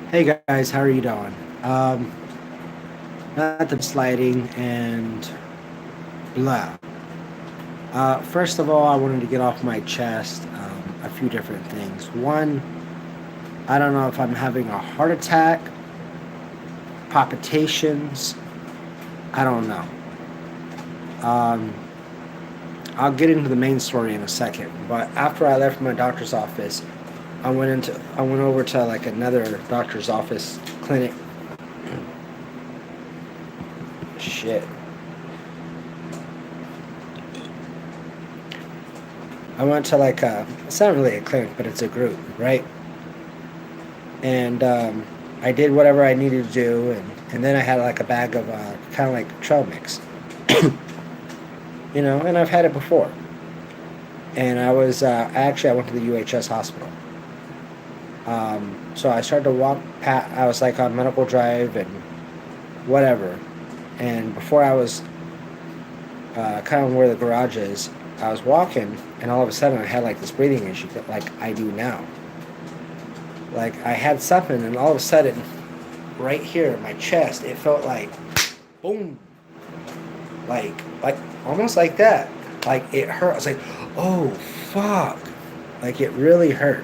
Hey guys, how are you doing? Not the sliding and blah. First of all, I wanted to get off my chest a few different things. One, I don't know if I'm having a heart attack, palpitations. I don't know. Um, I'll get into the main story in a second. But after I left my doctor's office, I went over to like another doctor's office clinic. Shit. I went to like it's not really a clinic, but it's a group, right? And I did whatever I needed to do, and then I had like a bag of kind of like trail mix, and I've had it before. And I went to the UHS hospital. So I started to walk past. I was like on medical drive and whatever, and before I was kind of where the garage is, I was walking, and all of a sudden I had like this breathing issue, that, like I do now. Like I had something, and all of a sudden, right here in my chest, it felt like boom, like almost like that. Like it hurt. I was like, oh fuck, like it really hurt.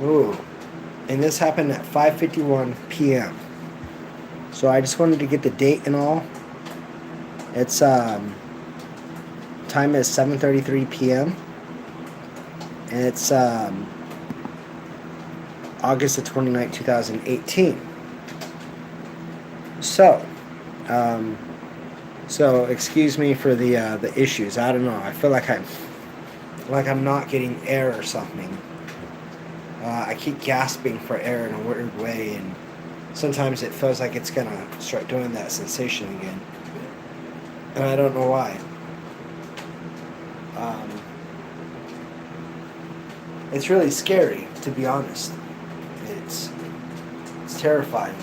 Ooh, and this happened at 5:51 p.m. So I just wanted to get the date and all. It's time is 7:33 p.m. and it's August the 29th, 2018. So, um, so excuse me for the issues. I don't know. I feel like I'm not getting air or something. I keep gasping for air in a weird way, and sometimes it feels like it's gonna start doing that sensation again, and I don't know why. Um, it's really scary, to be honest. It's it's terrifying.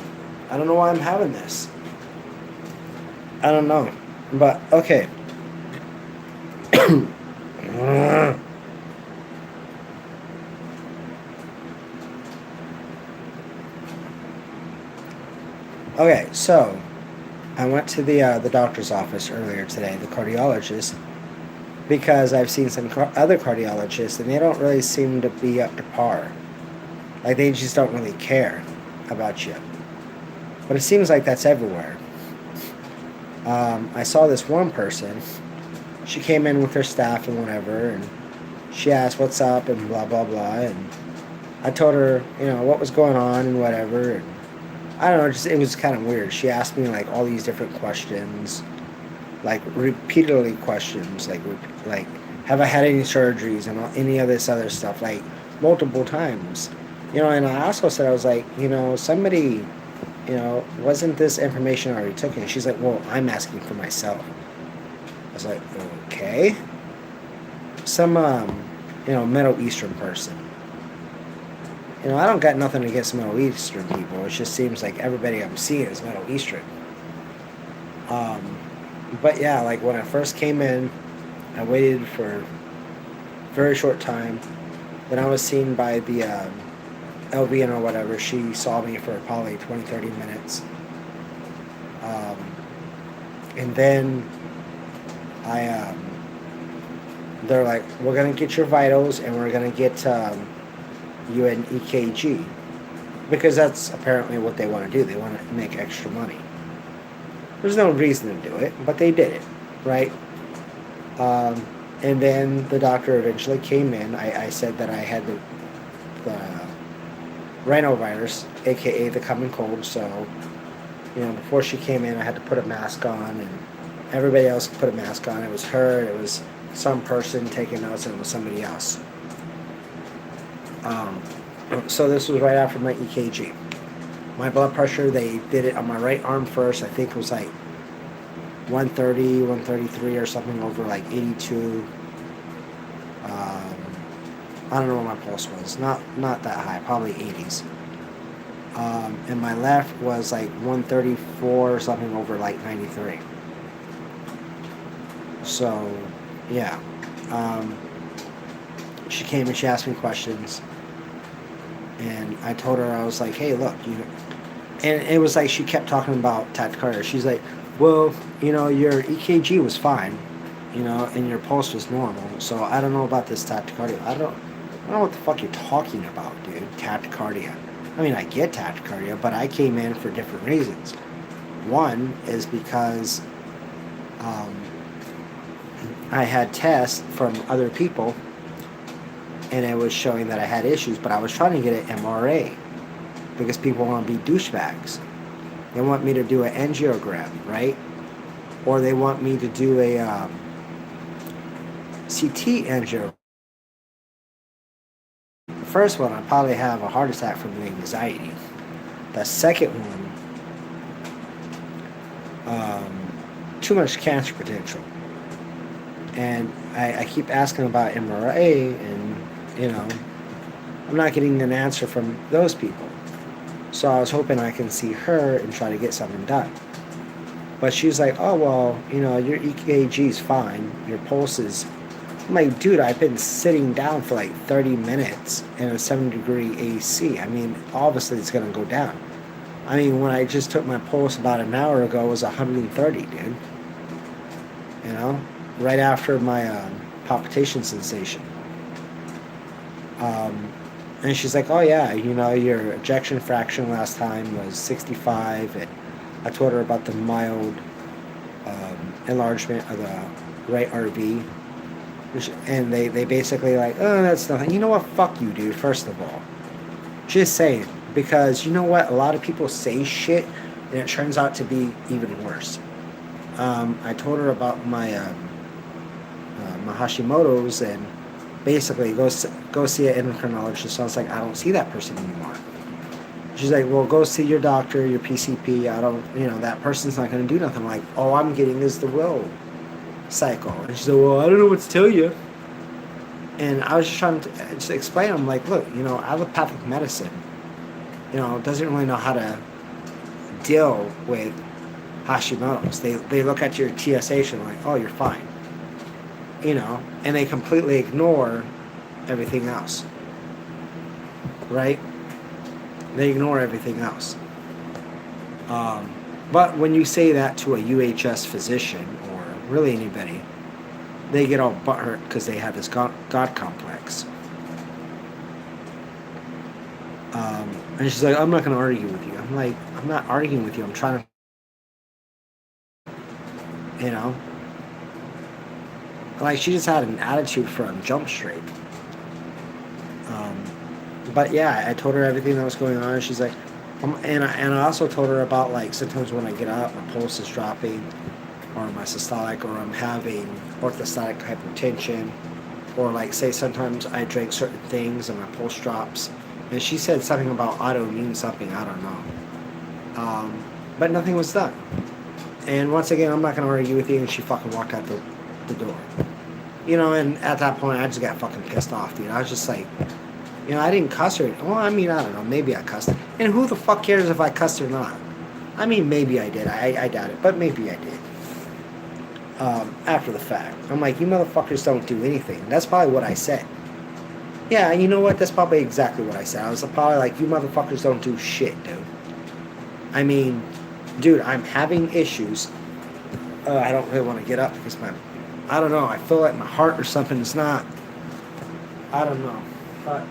I don't know why I'm having this. I don't know, but okay. Okay, so I went to the doctor's office earlier today, the cardiologist, because I've seen some other cardiologists, and they don't really seem to be up to par. Like they just don't really care about you. But it seems like that's everywhere. I saw this one person. She came in with her staff and whatever, and she asked what's up and blah blah blah, and I told her what was going on and whatever, and I don't know, just it was kind of weird. She asked me like all these different questions, like repeatedly questions, like have I had any surgeries and any of this other stuff, like multiple times, And I also said I was like, somebody, wasn't this information already taken? She's like, well, I'm asking for myself. I was like, okay, some Middle Eastern person. I don't got nothing against Middle Eastern people. It just seems like everybody I'm seeing is Middle Eastern. Um, but yeah, like when I first came in, I waited for a very short time. Then I was seen by the LVN or whatever. She saw me for probably 20, 30 minutes. Um, and then they're like, we're going to get your vitals and we're going to get you an EKG. Because that's apparently what they want to do. They want to make extra money. There's no reason to do it, but they did it, right? Um, and then the doctor eventually came in. I said that I had the rhinovirus, aka the common cold. So, before she came in, I had to put a mask on, and everybody else put a mask on. It was her, it was some person taking notes, and it was somebody else. Um, so this was right after my EKG. My blood pressure, they did it on my right arm first. I think it was like 130, 133 or something over like 82. I don't know what my pulse was. Not that high, probably 80s. And my left was like 134 or something over like 93. So Yeah. Um, she came and she asked me questions, and I told her, I was like, hey, look, and it was like she kept talking about tachycardia. She's like, well, your EKG was fine, and your pulse was normal. So I don't know about this tachycardia. I don't know what the fuck you're talking about, dude. Tachycardia. I mean, I get tachycardia, but I came in for different reasons. One is because um, I had tests from other people, and it was showing that I had issues, but I was trying to get an MRA because people want to be douchebags. They want me to do an angiogram, right? Or they want me to do a CT angiogram. The first one, I probably have a heart attack from the anxiety. The second one, too much cancer potential. And I keep asking about MRA, and I'm not getting an answer from those people. So I was hoping I can see her and try to get something done. But she's like, oh, well, your EKG is fine. Your pulse is... I'm like, dude, I've been sitting down for like 30 minutes in a 7-degree AC. I mean, obviously it's going to go down. I mean, when I just took my pulse about an hour ago, it was 130, dude. Right after my palpitation sensation. And she's like, oh, yeah, your ejection fraction last time was 65. And I told her about the mild enlargement of the right RV. And they basically like, oh, that's nothing. You know what? Fuck you, dude, first of all. Just saying. Because you know what? A lot of people say shit, and it turns out to be even worse. I told her about my Hashimoto's, and basically go see an endocrinologist. So I was like, I don't see that person anymore. She's like, well, go see your doctor, your PCP. I don't, that person's not going to do nothing. I'm like, all I'm getting is the will cycle. And she said, well, I don't know what to tell you. And I was just trying to just explain. I'm like, look, allopathic medicine, doesn't really know how to deal with Hashimoto's. They look at your TSH and like, oh, you're fine. And they completely ignore everything else. Right? They ignore everything else. But when you say that to a UHS physician or really anybody, they get all butthurt because they have this God complex. And she's like, I'm not going to argue with you. I'm like, I'm not arguing with you. I'm trying to, like, she just had an attitude from Jump Street. But yeah, I told her everything that was going on. And she's like, and I also told her about, like, sometimes when I get up, my pulse is dropping, or my systolic, or I'm having orthostatic hypotension, or like, say, sometimes I drink certain things and my pulse drops. And she said something about autoimmune something, I don't know. But nothing was done. And once again, I'm not going to argue with you, and she fucking walked out the door. And at that point, I just got fucking pissed off, dude. I was just like, I didn't cuss her. Well, I mean, I don't know. Maybe I cussed her. And who the fuck cares if I cussed or not? I mean, maybe I did. I doubt it. But maybe I did. After the fact. I'm like, you motherfuckers don't do anything. That's probably what I said. Yeah, you know what? That's probably exactly what I said. I was probably like, you motherfuckers don't do shit, dude. I mean, dude, I'm having issues. I don't really want to get up because I don't know, I feel like my heart or something is not, I don't know. But,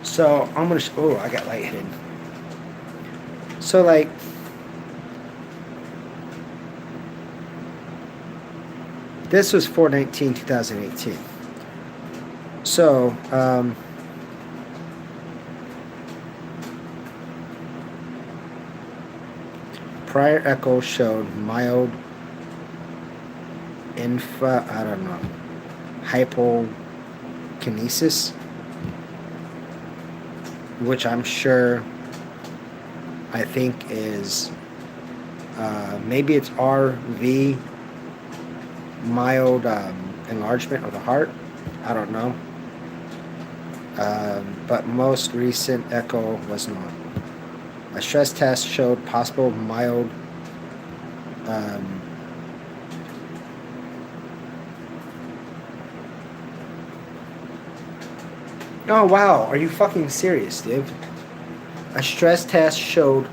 so I'm going to, I got lightheaded. So, like, this was 4/19/2018. So, prior echo showed mild hypokinesis, which I'm sure, I think is, maybe it's RV, mild enlargement of the heart. I don't know. But most recent echo was normal. A stress test showed possible mild um, oh wow, are you fucking serious, dude? A stress test showed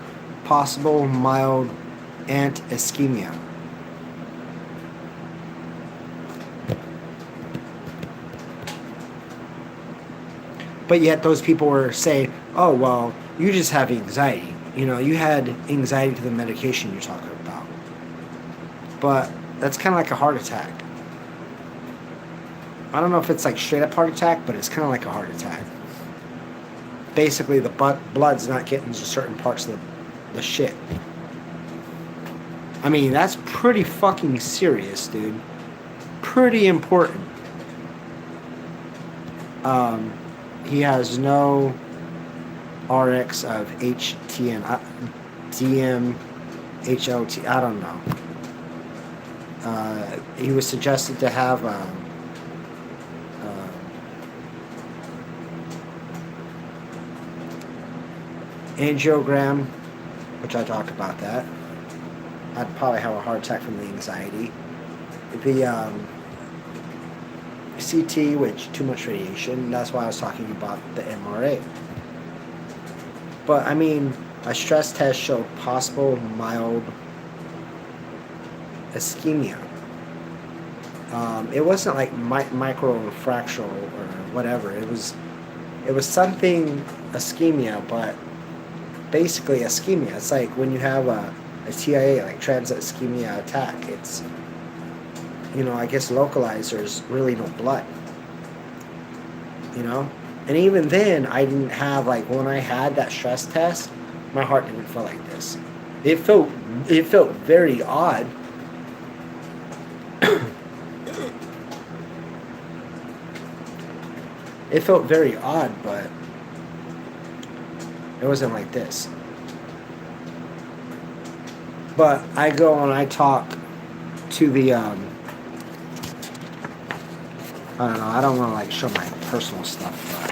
possible mild ant ischemia. But yet those people were saying, oh, well, you just have anxiety. You know, you had anxiety to the medication you're talking about. But that's kind of like a heart attack. I don't know if it's like straight up heart attack, but it's kind of like a heart attack. Basically, the blood's not getting to certain parts of the shit. I mean, that's pretty fucking serious, dude. Pretty important. He has no RX of HTN, DMHOT, I don't know. He was suggested to have angiogram, which I talked about that. I'd probably have a heart attack from the anxiety. The CT, which too much radiation. That's why I was talking about the MRA. But I mean, a stress test showed possible mild ischemia. It wasn't like microfracture or whatever. It was something ischemia, but basically ischemia. It's like when you have a TIA, like transit ischemia attack. It's, you know, I guess localized. There's really no blood. You know, and even then, I didn't have, like, when I had that stress test, my heart didn't feel like this. It felt very odd. It felt very odd, but it wasn't like this. But I go and I talk to the I don't know, I don't want to like show my personal stuff, but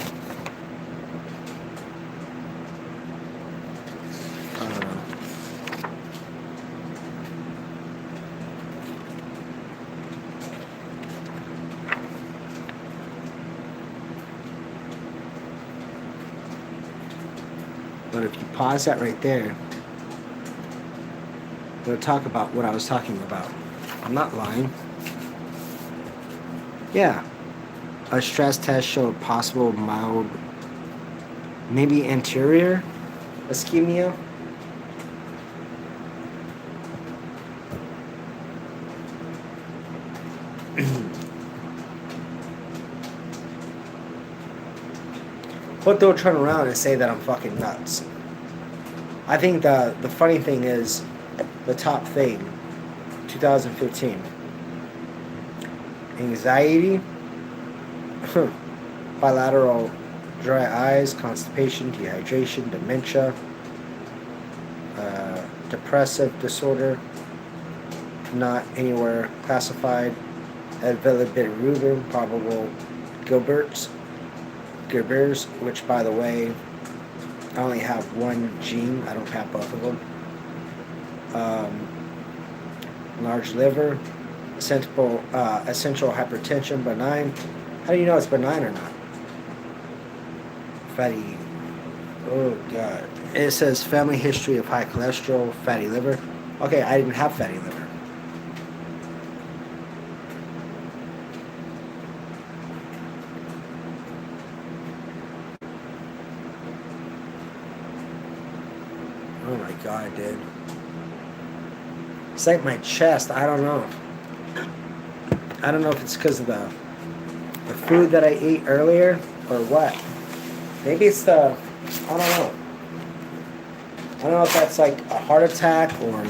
I don't know. But if you pause that right there, we'll talk about what I was talking about. I'm not lying. Yeah. A stress test showed possible mild, maybe anterior ischemia. But they'll turn around and say that I'm fucking nuts. I think the funny thing is, the top thing, 2015. Anxiety, bilateral dry eyes, constipation, dehydration, dementia, depressive disorder, not anywhere classified, bilirubin, probable Gilbert's, which, by the way, I only have one gene. I don't have both of them. Large liver, essential hypertension, benign. How do you know it's benign or not? Fatty. Oh God. It says family history of high cholesterol, fatty liver. Okay, I didn't have fatty liver. Oh my God, dude. It's like my chest. I don't know. I don't know if it's because of the food that I ate earlier or what. Maybe it's the, I don't know. I don't know if that's like a heart attack or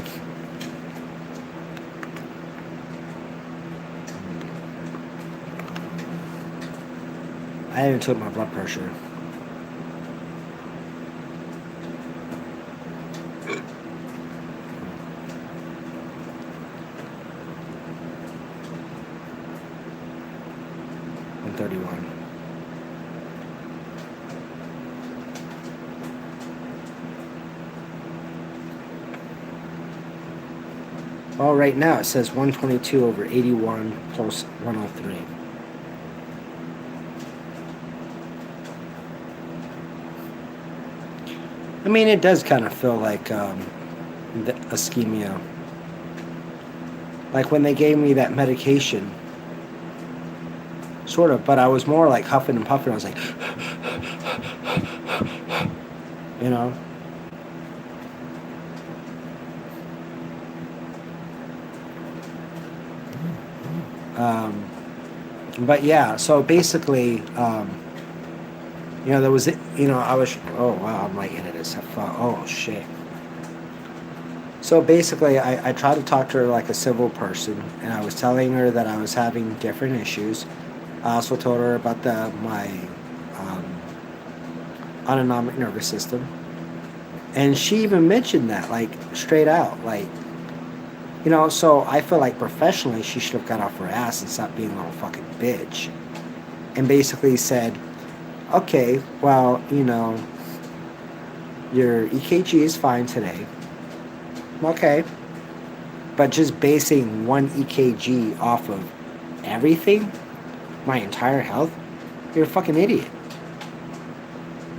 I haven't took my blood pressure. Well, right now it says 122 over 81 plus 103. I mean, it does kind of feel like the ischemia. Like when they gave me that medication, sort of, but I was more like huffing and puffing. I was like, you know. Um, but yeah, so basically, there was, I was, oh wow, I'm like into this. Oh shit. So basically, I tried to talk to her like a civil person, and I was telling her that I was having different issues. I also told her about my um, autonomic nervous system, and she even mentioned that, like, straight out, like, so I feel like professionally she should have got off her ass and stopped being a little fucking bitch, and basically said, okay, well, your EKG is fine today. Okay. But just basing one EKG off of everything, my entire health, you're a fucking idiot.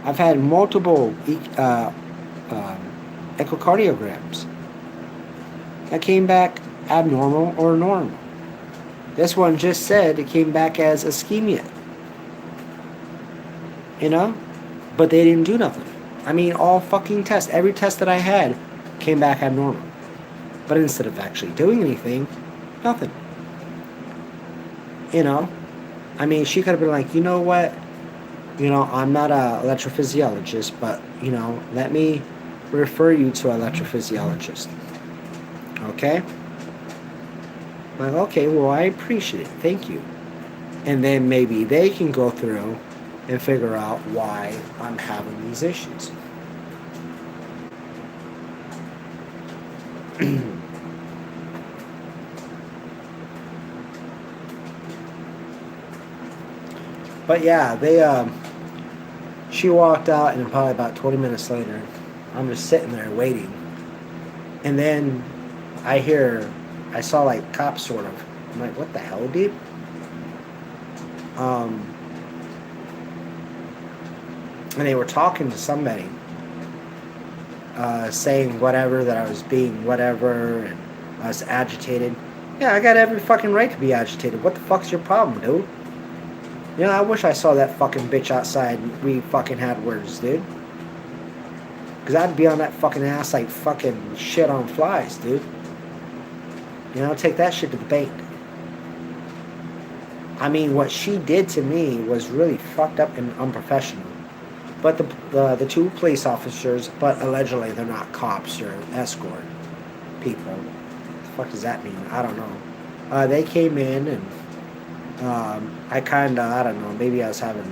I've had multiple echocardiograms that came back abnormal or normal. This one just said it came back as ischemia. But they didn't do nothing. I mean, all fucking tests, every test that I had came back abnormal. But instead of actually doing anything, nothing. I mean, she could have been like, you know what? I'm not a electrophysiologist, but, let me refer you to an electrophysiologist. Okay? Like, okay, well, I appreciate it. Thank you. And then maybe they can go through and figure out why I'm having these issues. But yeah, she walked out, and probably about 20 minutes later, I'm just sitting there waiting. And then I saw like cops sort of. I'm like, what the hell, dude? And they were talking to somebody, saying whatever, that I was being whatever, and I was agitated. Yeah, I got every fucking right to be agitated. What the fuck's your problem, dude? I wish I saw that fucking bitch outside and we fucking had words, dude. Because I'd be on that fucking ass like fucking shit on flies, dude. Take that shit to the bank. I mean, what she did to me was really fucked up and unprofessional. But the two police officers, but allegedly they're not cops or escort people. What the fuck does that mean? I don't know. They came in and I don't know, maybe I was having,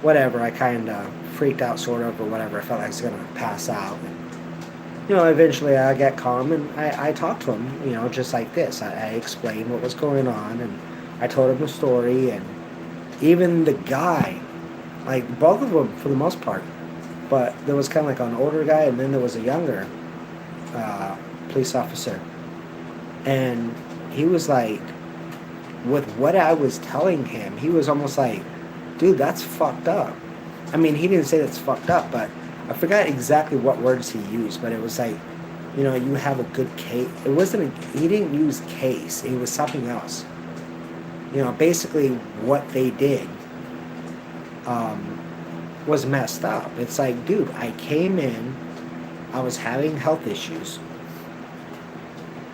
whatever. I kind of freaked out sort of or whatever. I felt like I was going to pass out. And, eventually I got calm and I talked to him, just like this. I explained what was going on and I told him the story, and even the guy, like both of them for the most part, but there was kind of like an older guy and then there was a younger police officer. And he was like, with what I was telling him, he was almost like, dude, that's fucked up. I mean, he didn't say that's fucked up, but I forgot exactly what words he used, but it was like, you have a good case. It wasn't, he didn't use case. It was something else. Basically what they did was messed up. It's like, dude, I came in, I was having health issues.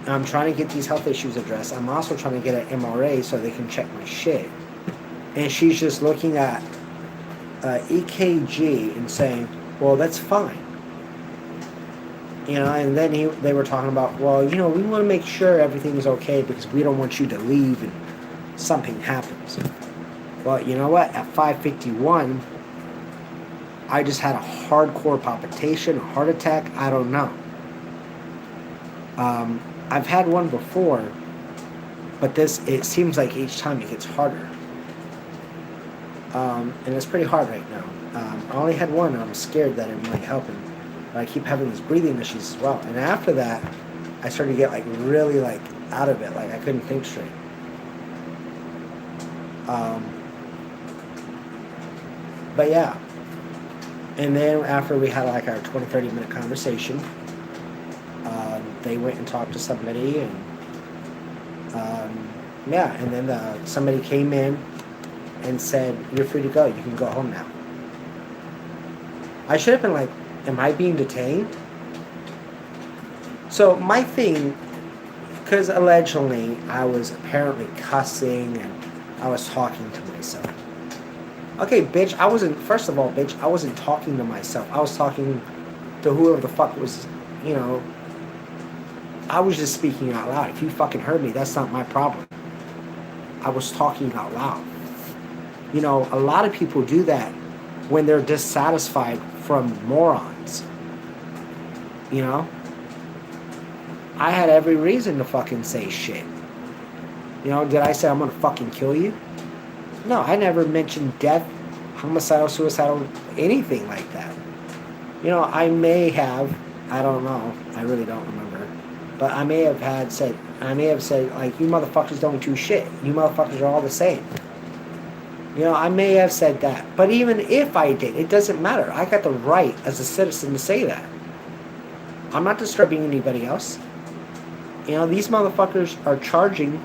I'm trying to get these health issues addressed. I'm also trying to get an MRA so they can check my shit. And she's just looking at EKG and saying, well, that's fine. And then they were talking about, well, we want to make sure everything's okay because we don't want you to leave and something happens. Well, you know what? At 5:51, I just had a hardcore palpitation, a heart attack. I don't know. I've had one before, but it seems like each time it gets harder. And it's pretty hard right now. I only had one, and I'm scared that it might help him. But I keep having these breathing issues as well. And after that, I started to get like really like out of it, like I couldn't think straight. But yeah, and then after we had like our 20-30 minute conversation, they went and talked to somebody, and yeah, and then somebody came in and said, "You're free to go. You can go home now." I should have been like, "Am I being detained?" So my thing, because allegedly I was apparently cussing and I was talking to myself. Okay, bitch, I wasn't, first of all, bitch, I wasn't talking to myself. I was talking to whoever the fuck was, you know, I was just speaking out loud. If you fucking heard me, that's not my problem. I was talking out loud. You know, a lot of people do that when they're dissatisfied from morons. You know? I had every reason to fucking say shit. You know, did I say I'm gonna fucking kill you? No, I never mentioned death, homicidal, suicidal, anything like that. You know, I may have, I don't know, I really don't remember, but I may have said, like, you motherfuckers don't do shit. You motherfuckers are all the same. You know, I may have said that. But even if I did, it doesn't matter. I got the right as a citizen to say that. I'm not disturbing anybody else. You know, these motherfuckers are charging,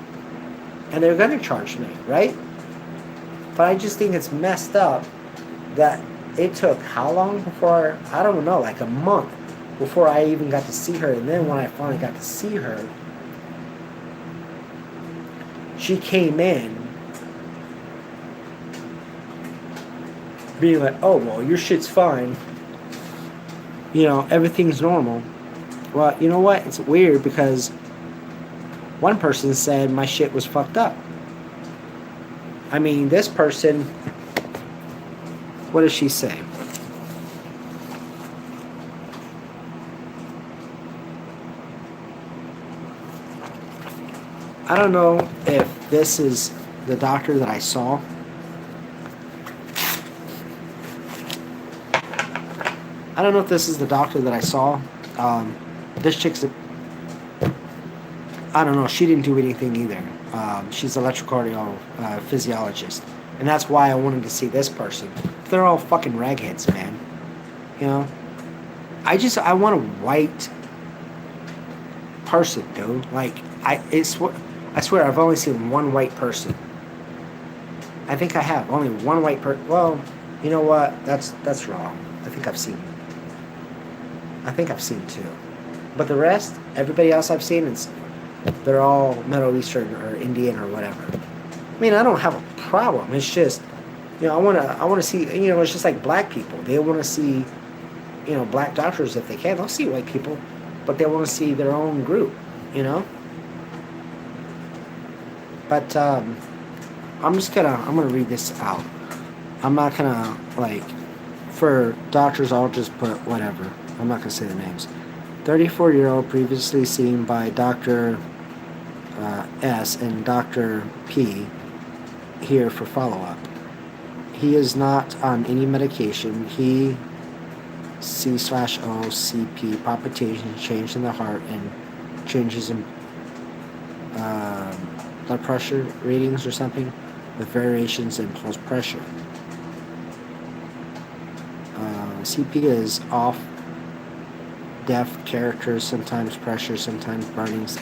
and they're going to charge me, right? But I just think it's messed up that it took how long before, I don't know, like a month before I even got to see her. And then when I finally got to see her, she came in being like, "Oh, well, your shit's fine. You know, everything's normal." Well, you know what? It's weird because one person said my shit was fucked up. I mean, this person, what does she say? I don't know if this is the doctor that I saw. I don't know if this is the doctor that I saw. This chick's I don't know. She didn't do anything either. She's an electrocardio physiologist, and that's why I wanted to see this person. They're all fucking ragheads, man. You know, I want a white person, dude. Like I swear I've only seen one white person. I think I have only one white person. Well, you know what? That's wrong. I think I've seen two, but the rest, everybody else I've seen, they're all Middle Eastern or Indian or whatever. I mean, I don't have a problem. It's just, you know, I want to see, you know, it's just like black people. They want to see, you know, black doctors if they can. They'll see white people, but they want to see their own group, you know. But I'm gonna read this out. I'm not gonna, like, for doctors, I'll just put whatever. I'm not gonna say the names. 34-year-old previously seen by Dr. S and Dr. P here for follow-up. He is not on any medication. He C/O CP palpitations, change in the heart, and changes in blood pressure readings or something, with variations in pulse pressure. CP is off. Deaf characters, sometimes pressure, sometimes burnings,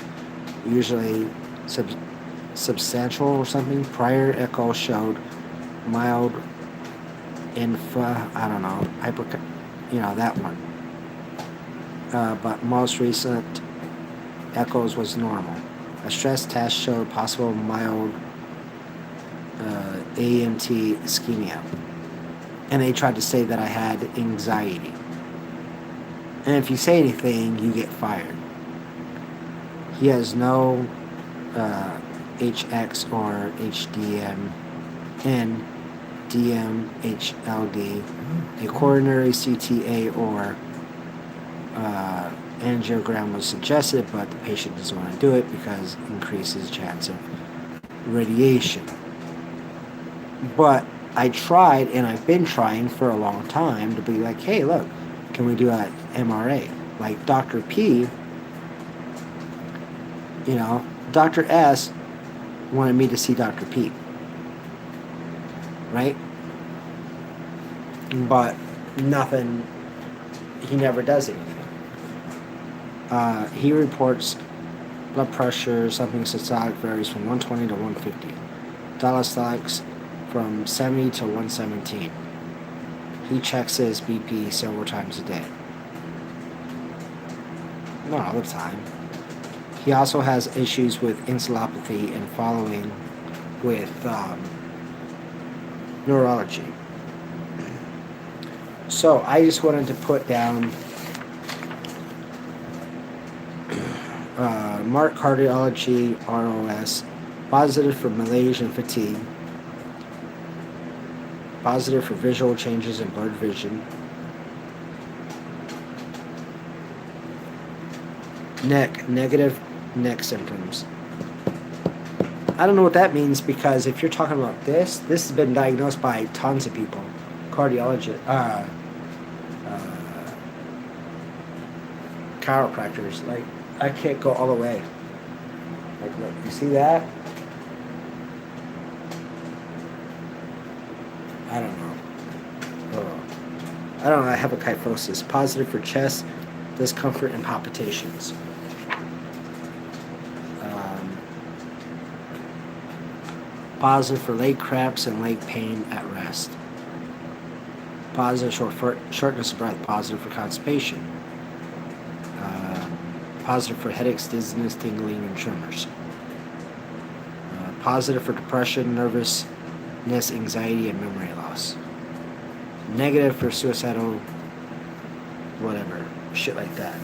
usually substantial or something. Prior echo showed mild I don't know, you know, that one. But most recent echoes was normal. A stress test showed possible mild AMT ischemia. And they tried to say that I had anxiety. And if you say anything, you get fired. He has no HX or HDMN, DMHLD, a coronary CTA or angiogram was suggested, but the patient doesn't want to do it because it increases chance of radiation. But I tried, and I've been trying for a long time to be like, hey, look, can we do an MRA? Like Dr. P You know, Dr. S wanted me to see Dr. P. Right? But nothing, he never does anything. He reports blood pressure, something systolic varies from 120 to 150. Diastolics from 70 to 117. He checks his BP several times a day. Not all the time. He also has issues with encephalopathy and following with neurology. So I just wanted to put down Mark Cardiology ROS, positive for malaise and fatigue, positive for visual changes in blurred vision, negative neck symptoms. I don't know what that means, because if you're talking about this has been diagnosed by tons of people, cardiologists, chiropractors. Like, I can't go all the way. Like, look, you see that? I don't know. Oh. I don't know. I have a kyphosis. Positive for chest discomfort and palpitations. Positive for leg cramps and leg pain at rest. Positive shortness of breath. Positive for constipation. Positive for headaches, dizziness, tingling, and tremors. Positive for depression, nervousness, anxiety, and memory loss. Negative for suicidal, whatever, shit like that.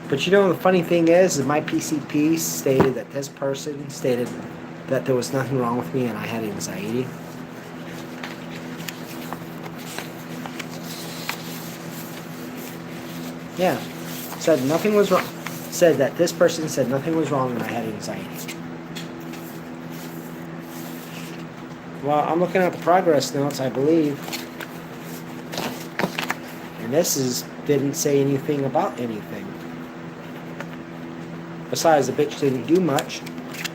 But you know, the funny thing is that my PCP stated that this person stated that there was nothing wrong with me and I had anxiety. Yeah, said nothing was wrong. Said that this person said nothing was wrong and I had anxiety. Well, I'm looking at the progress notes, I believe. And this didn't say anything about anything. Besides, the bitch didn't do much.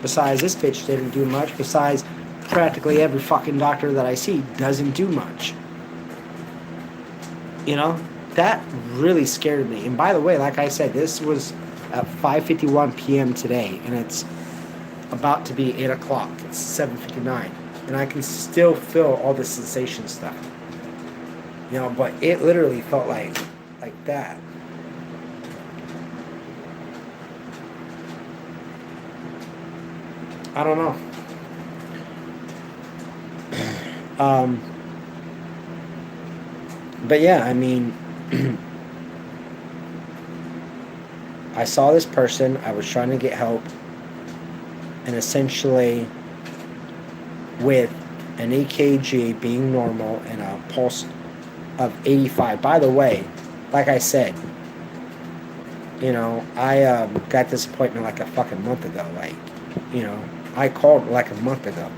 Besides, this bitch didn't do much. Besides, practically every fucking doctor that I see doesn't do much. You know? That really scared me. And by the way, like I said, this was at 5:51 p.m. today, and it's about to be 8 o'clock. It's 7:59. And I can still feel all the sensation stuff. You know, but it literally felt like that. I don't know. But yeah, I mean, I saw this person, I was trying to get help, and essentially with an EKG being normal and a pulse of 85. By the way, like I said, you know, I got this appointment like a fucking month ago. Like, you know, I called like a month ago.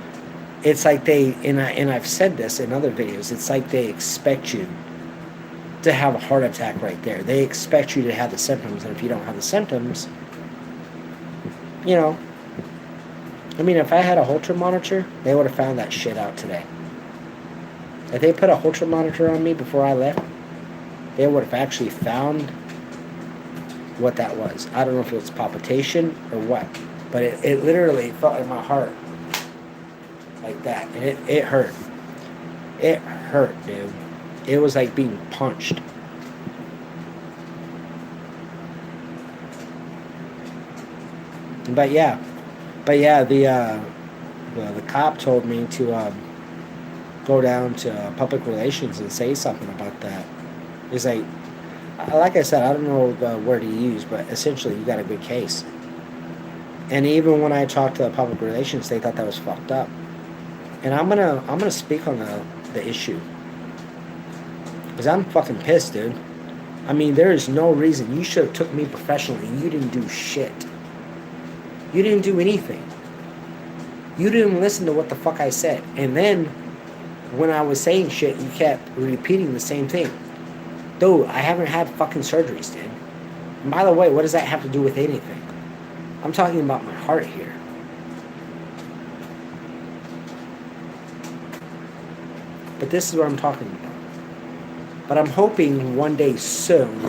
It's like and I've said this in other videos, it's like they expect you to have a heart attack right there. They expect you to have the symptoms, and if you don't have the symptoms, you know, I mean, if I had a Holter monitor, they would have found that shit out today. If they put a Holter monitor on me before I left, they would have actually found what that was. I don't know if it was palpitation or what, but it literally felt in my heart like that, and it hurt. It hurt, dude. It was like being punched. But yeah, the cop told me to go down to public relations and say something about that. He's like I said, I don't know the word he used, but essentially you got a good case. And even when I talked to public relations, they thought that was fucked up. And I'm gonna speak on the issue. Because I'm fucking pissed, dude. I mean, there is no reason. You should have took me professionally. You didn't do shit. You didn't do anything. You didn't listen to what the fuck I said. And then, when I was saying shit, you kept repeating the same thing. Dude, I haven't had fucking surgeries, dude. And by the way, what does that have to do with anything? I'm talking about my heart here. But this is what I'm talking about. But I'm hoping one day soon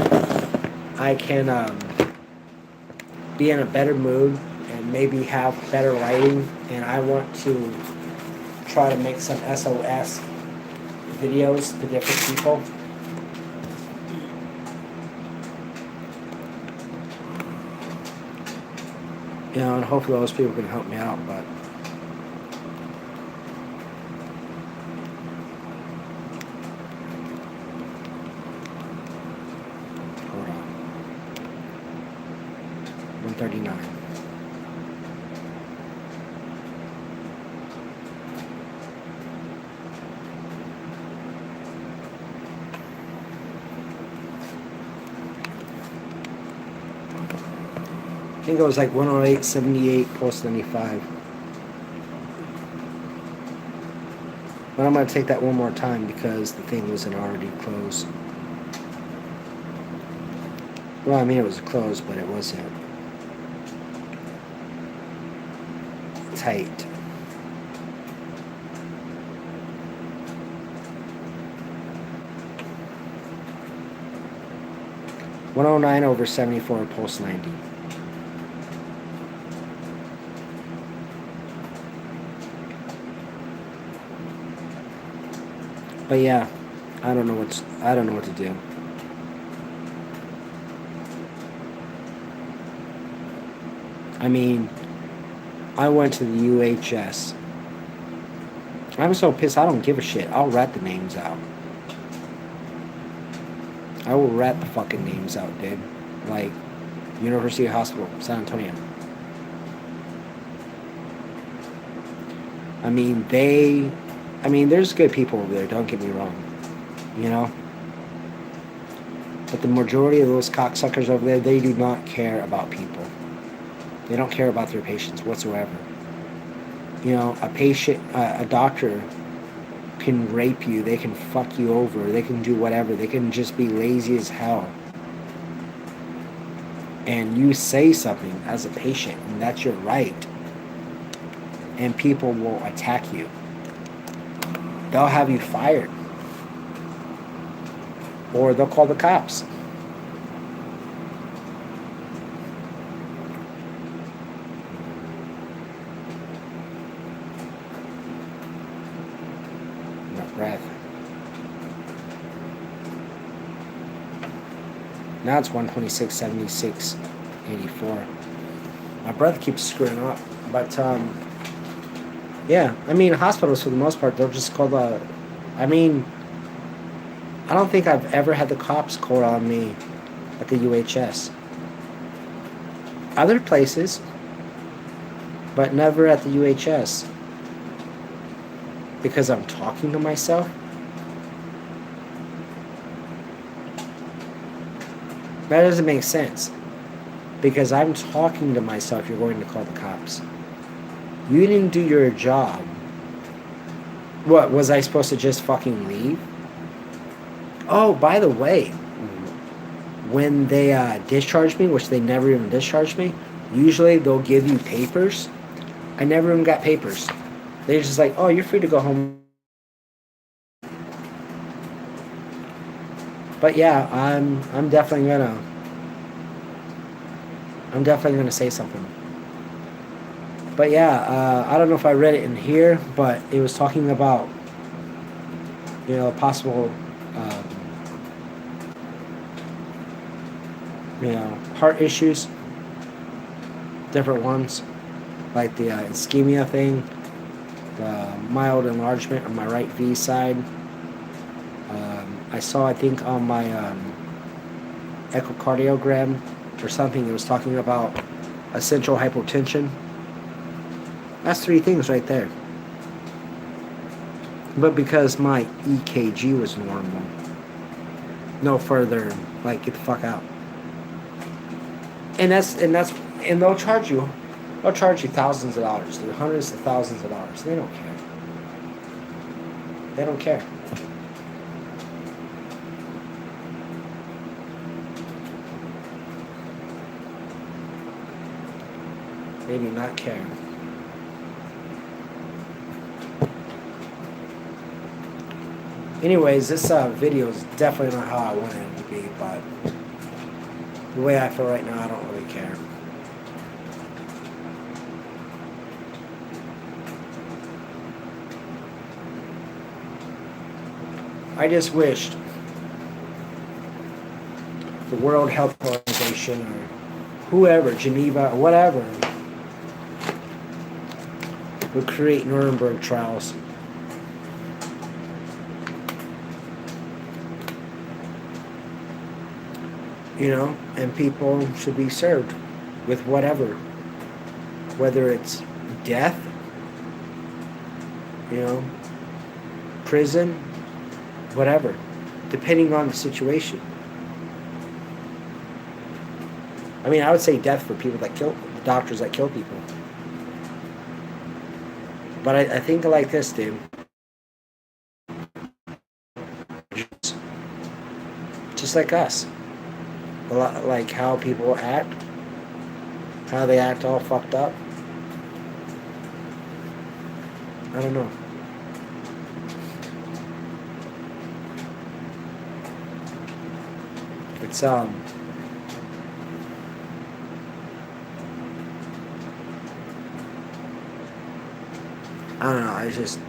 I can be in a better mood and maybe have better lighting. And I want to try to make some SOS videos to different people. You know, and hopefully those people can help me out, but hold on. 139. I think it was like 108.78 post 95. But I'm going to take that one more time because the thing wasn't already closed. Well, I mean, it was closed, but it wasn't tight. $109/74 post 90. But yeah, I don't know what to do. I mean, I went to the UHS. I'm so pissed. I don't give a shit. I'll rat the names out. I will rat the fucking names out, dude. Like University Hospital, San Antonio. I mean, there's good people over there, don't get me wrong. You know? But the majority of those cocksuckers over there, they do not care about people. They don't care about their patients whatsoever. You know, a doctor can rape you, they can fuck you over, they can do whatever, they can just be lazy as hell. And you say something as a patient, and that's your right. And people will attack you. They'll have you fired. Or they'll call the cops. My breath. Now it's 126.76.84. My breath keeps screwing up. But, yeah, I mean, hospitals for the most part, they'll just call I don't think I've ever had the cops call on me at the UHS. Other places, but never at the UHS. Because I'm talking to myself. That doesn't make sense. Because I'm talking to myself, you're going to call the cops. You didn't do your job. What, was I supposed to just fucking leave? Oh, by the way, when they discharge me, which they never even discharged me, usually they'll give you papers. I never even got papers. They're just like, oh, you're free to go home. But yeah, I'm definitely gonna say something. But yeah, I don't know if I read it in here, but it was talking about, you know, possible, you know, heart issues, different ones, like the ischemia thing, the mild enlargement on my right V side. I saw, I think, on my echocardiogram or something, it was talking about essential hypotension. That's 3 things right there. But because my EKG was normal, no further, like, get the fuck out. And they'll charge you thousands of dollars, hundreds of thousands of dollars. They don't care. They don't care. Maybe not care. Anyways, this video is definitely not how I wanted it to be, but the way I feel right now, I don't really care. I just wished the World Health Organization or whoever, Geneva, or whatever, would create Nuremberg trials. You know, and people should be served with whatever, whether it's death, you know, prison, whatever, depending on the situation. I mean, I would say death for people that kill, doctors that kill people. But I think like this, dude. Just like us. A lot like how people act. How they act all fucked up. I don't know. It's I don't know. I just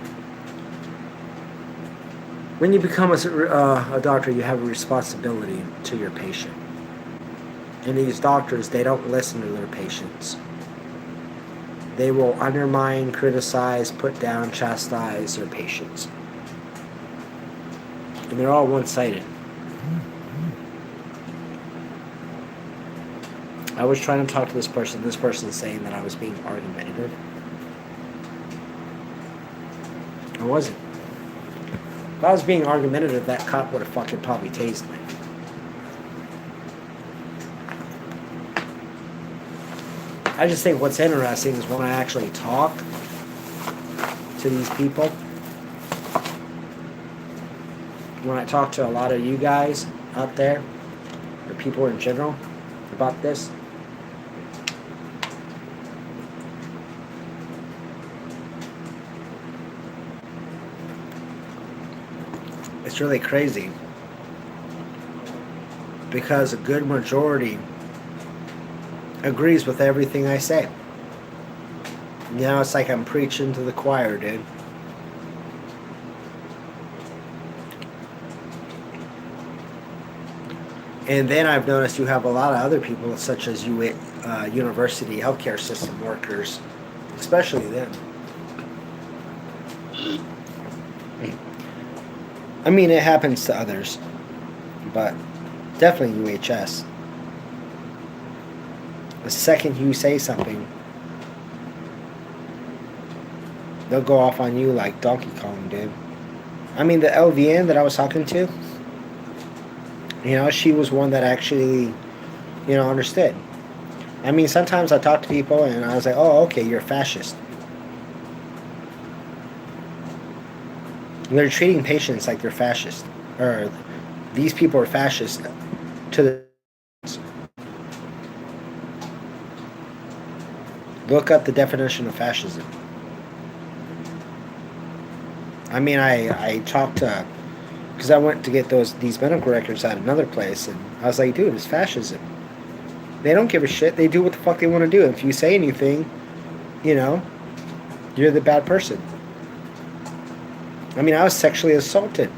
when you become a doctor, you have a responsibility to your patient. And these doctors, they don't listen to their patients. They will undermine, criticize, put down, chastise their patients. And they're all one-sided. I was trying to talk to this person. This person's saying that I was being argumentative. I wasn't. If I was being argumentative, that cop would have fucking probably tased me. I just think what's interesting is when I actually talk to these people, when I talk to a lot of you guys out there, or people in general, about this, it's really crazy because a good majority agrees with everything I say. You know, it's like I'm preaching to the choir, dude. And then I've noticed you have a lot of other people, such as university healthcare system workers, especially them. I mean, it happens to others, but definitely UHS. The second you say something, they'll go off on you like Donkey Kong did. I mean, the LVN that I was talking to, you know, she was one that actually, you know, understood. I mean, sometimes I talk to people and I was like, oh, okay, you're a fascist. They're treating patients like they're fascist. Or these people are fascist to the... Look up the definition of fascism. I mean, I talked to... Because I went to get these medical records at another place, and I was like, dude, it's fascism. They don't give a shit. They do what the fuck they want to do. If you say anything, you know, you're the bad person. I mean, I was sexually assaulted.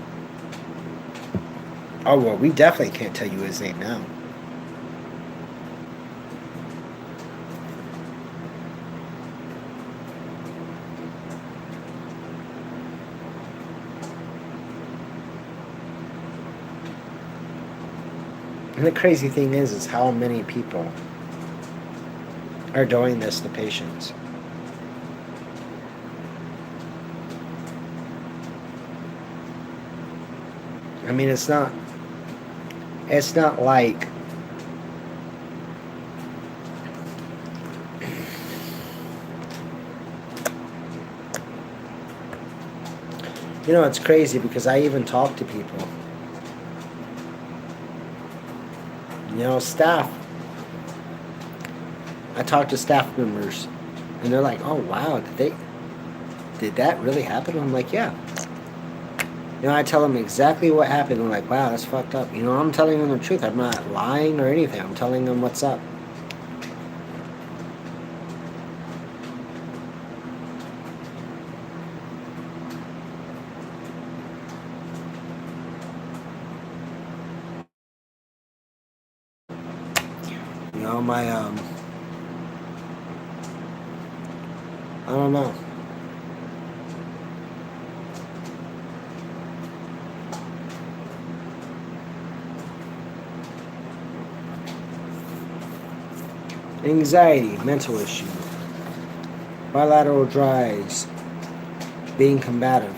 Oh, well, we definitely can't tell you his name now. And the crazy thing is how many people are doing this to patients. I mean, it's not like, you know, it's crazy because I even talk to people. You know, staff. I talk to staff members, and they're like, "Oh wow, did that really happen?" I'm like, "Yeah." I tell them exactly what happened. They're like, "Wow, that's fucked up." I'm telling them the truth. I'm not lying or anything. I'm telling them what's up. My I don't know. Anxiety, mental issue, bilateral dries, being combative,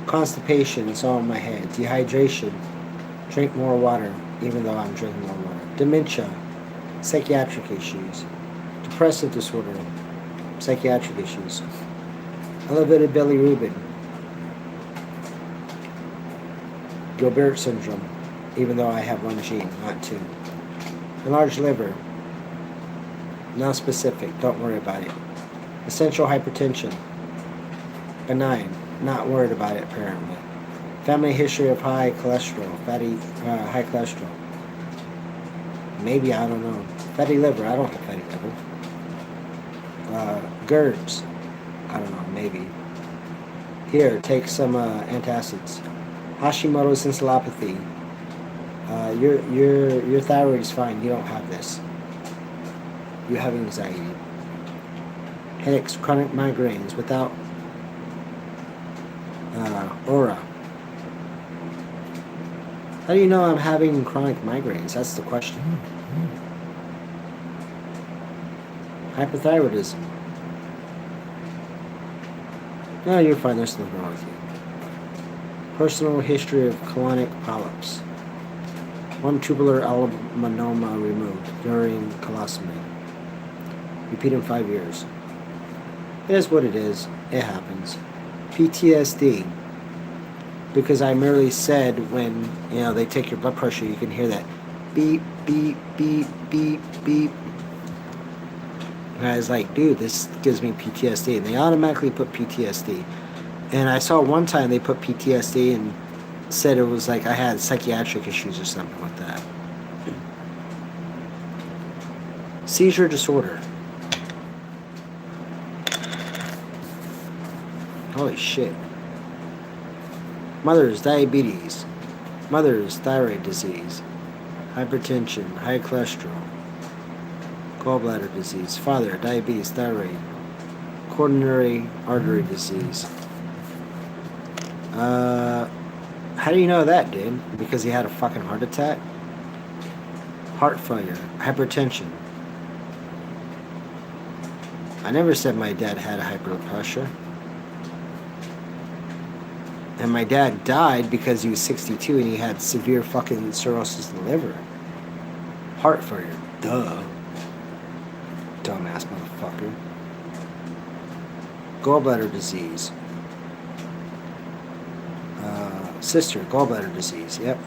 constipation, it's all in my head, dehydration, drink more water, even though I'm drinking more water, dementia, psychiatric issues, depressive disorder, psychiatric issues, elevated bilirubin, Gilbert syndrome, even though I have one gene, not two, enlarged liver, not specific, don't worry about it, essential hypertension, benign, not worried about it apparently, family history of high cholesterol, high cholesterol, maybe, I don't know, fatty liver, I don't have fatty liver, GERDs, I don't know, maybe, here, take some antacids, Hashimoto's encephalopathy, your thyroid is fine, you don't have this, you have anxiety, headaches, chronic migraines without aura. How do you know I'm having chronic migraines? That's the question. Hypothyroidism. No, you're fine. There's nothing wrong with you. Personal history of colonic polyps. One tubular adenoma removed during colostomy. Repeat in 5 years. It is what it is. It happens. PTSD. Because I merely said when, they take your blood pressure, you can hear that beep, beep, beep, beep, beep. And I was like, dude, this gives me PTSD. And they automatically put PTSD. And I saw one time they put PTSD and said it was like I had psychiatric issues or something like that. Seizure disorder. Holy shit. Mother's diabetes. Mother's thyroid disease. Hypertension. High cholesterol. Gallbladder disease. Father, diabetes, thyroid. Coronary artery disease. How do you know that, dude? Because he had a fucking heart attack? Heart failure. Hypertension. I never said my dad had high blood pressure. And my dad died because he was 62 and he had severe fucking cirrhosis of the liver. Heart failure. Duh. Dumbass motherfucker. Gallbladder disease. Sister, gallbladder disease. Yep.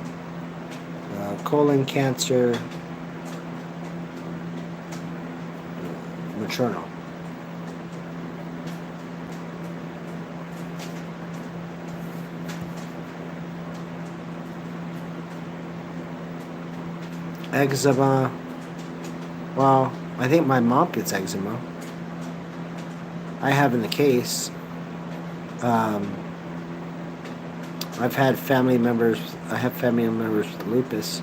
Colon cancer. Maternal. Eczema. Well, I think my mom gets eczema. I have in the case. I have family members with lupus.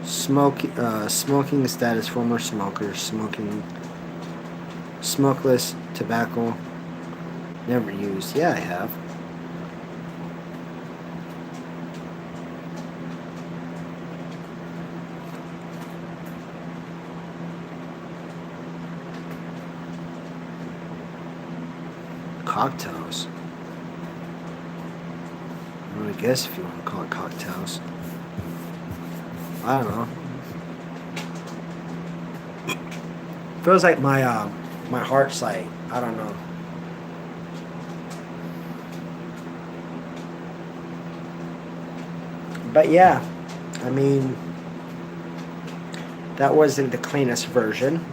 Smoking status, former smokers, smokeless, tobacco, never used. Yeah, I have. Cocktails. I guess if you want to call it cocktails. I don't know. Feels like my heart's like, I don't know. But yeah, I mean, that wasn't the cleanest version.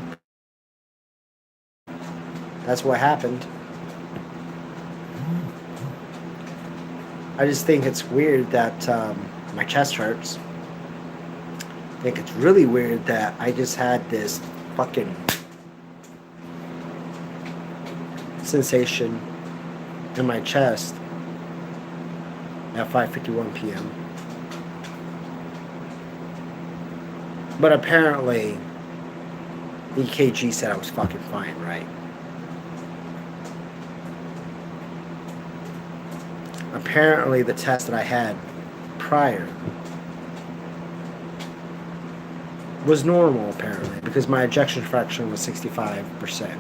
That's what happened. I just think it's weird that my chest hurts. I think it's really weird that I just had this fucking sensation in my chest at 5:51 p.m. But apparently, EKG said I was fucking fine, right? Apparently, the test that I had prior was normal, apparently, because my ejection fraction was 65%.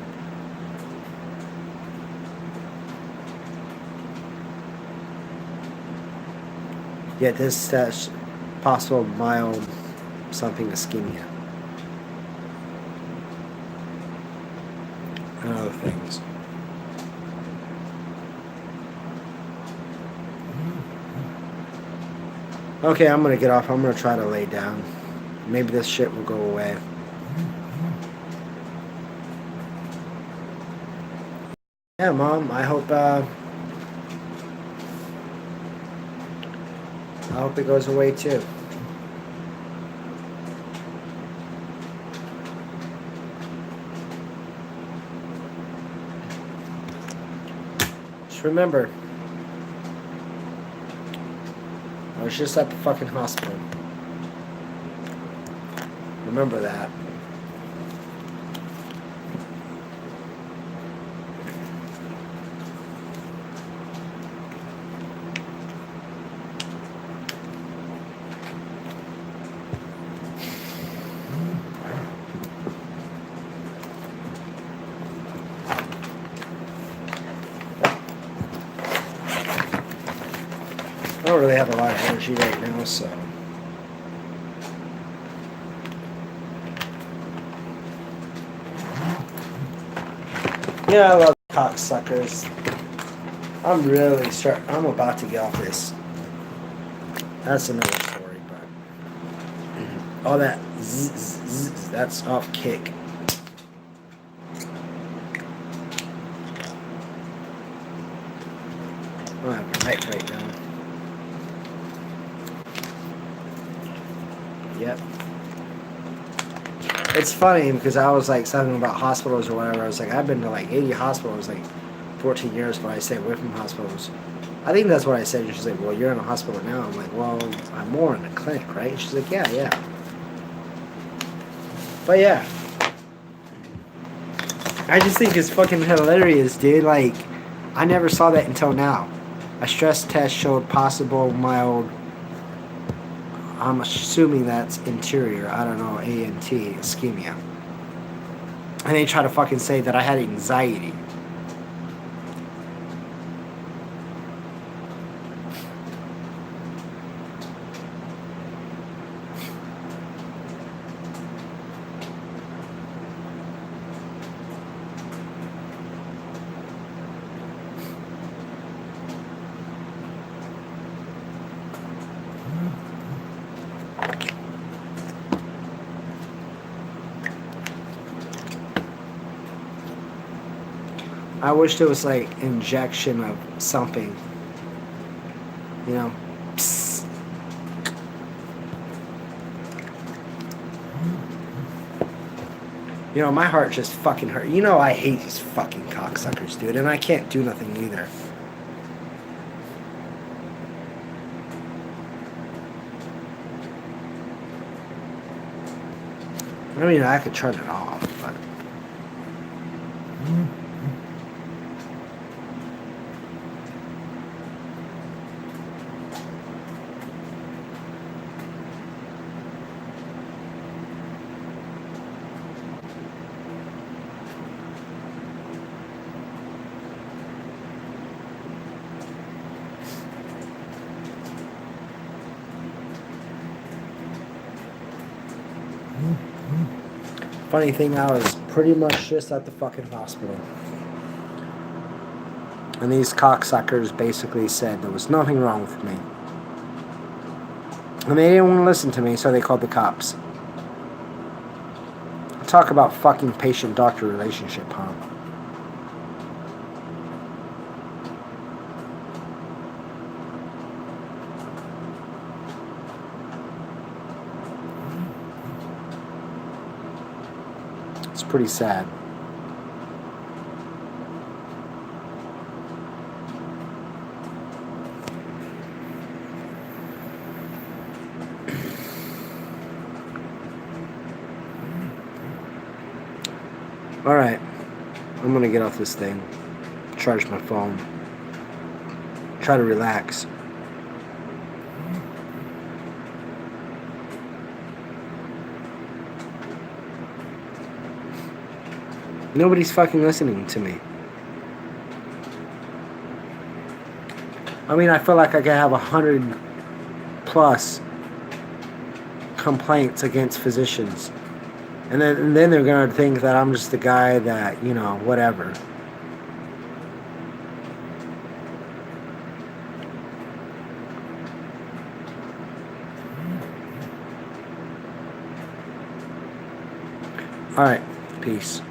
Yet this test possible mild something ischemia and other things. Okay, I'm gonna get off. I'm gonna try to lay down. Maybe this shit will go away. Yeah, Mom, I hope it goes away too. Just remember, I was just at the fucking hospital. Remember that. I don't really have a lot of energy right now, so. Yeah, I love cocksuckers. I'm about to get off this. That's another story, but all that zzz, that's off kick. I don't have a knife right now. Yep. It's funny because I was like something about hospitals or whatever. I was like, I've been to like 80 hospitals, like 14 years, but I stay away from hospitals. I think that's what I said. She's like, well, you're in a hospital now. I'm like, well, I'm more in a clinic, right? And she's like, yeah. But yeah. I just think it's fucking hilarious, dude. Like, I never saw that until now. A stress test showed possible mild, I'm assuming that's interior, I don't know, ANT, ischemia. And they try to fucking say that I had anxiety. I wish there was like injection of something, you know. Psst. You know, my heart just fucking hurt. You know, I hate these fucking cocksuckers, dude, and I can't do nothing either. I mean, I could turn it off, but. Funny thing, I was pretty much just at the fucking hospital. And these cocksuckers basically said there was nothing wrong with me. And they didn't want to listen to me, so they called the cops. Talk about fucking patient-doctor relationship, huh? It's pretty sad. Alright, I'm gonna get off this thing, charge my phone, try to relax. Nobody's fucking listening to me. I mean, I feel like I could have 100 plus complaints against physicians. And then they're going to think that I'm just the guy that, you know, whatever. All right. Peace.